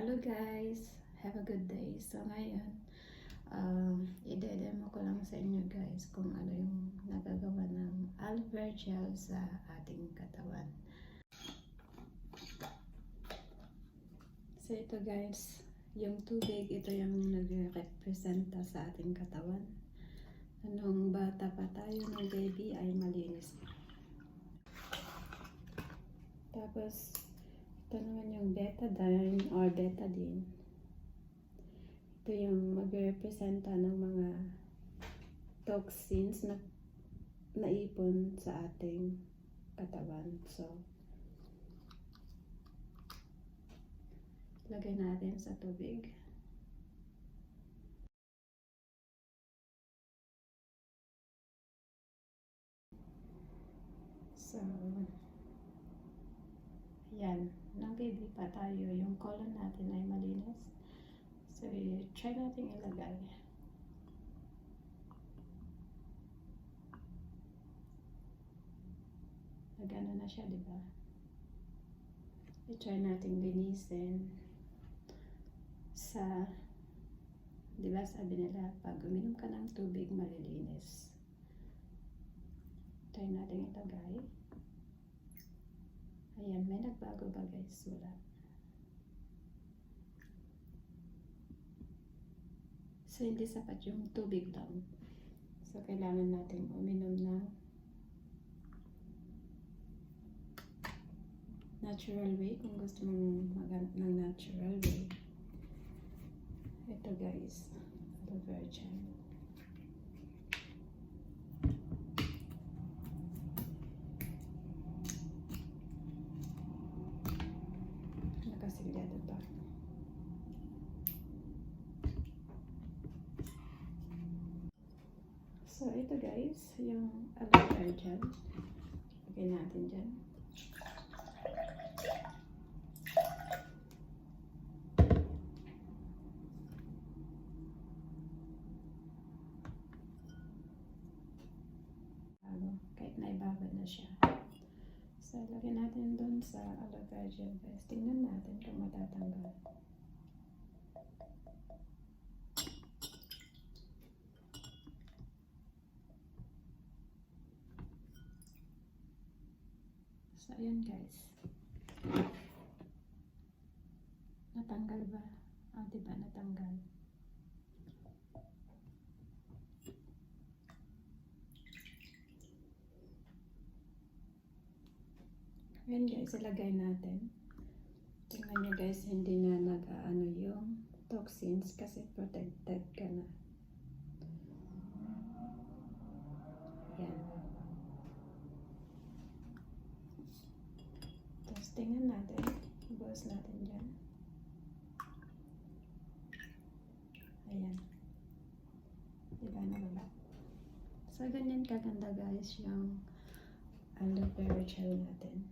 Hello guys! Have a good day. So ngayon, i-demo ko lang sa inyo guys kung ano yung nagagawa ng aloe vera gel sa ating katawan. So ito guys, yung tubig, ito yung nagre-representa sa ating katawan. Nung bata pa tayo, ng baby ay malinis. Tapos, ito naman yung betadine or betadine. Ito yung magre-representa ng mga toxins na naipon sa ating katawan. So, lagay natin sa tubig. So, yan. Nang baby pa tayo, yung colon natin ay malinis. So, try natin ilagay. Nagano na siya, di ba? I-try natin linisin sa, di ba sabi nila, pag uminom ka ng tubig, malilinis. Try natin ilagay. Ayan, may nagbago ba guys? Wala. So, hindi sapat yung tubig lang. So, kailangan natin uminom ng natural way. Kung gusto mong maganap ng natural way. Ito guys, aloe vera gel. Nakasilyado pa. So, ito guys, yung aloe vera gel. Lagay natin dyan. Kahit naibabad na siya. So, lagay natin dun sa aloe vera gel guys. Tingnan natin kung matatanggal. So, ayan guys. Natanggal ba? Diba natanggal? Ayan guys, ilagay natin. Tingnan nyo guys, hindi na nag-ano yung toxins kasi protected ka na. Ayan. Tapos tingnan natin. Ibuhos natin dyan. Ayan. Diba nawala? So, ganyan kaganda guys yung aloe vera gel natin.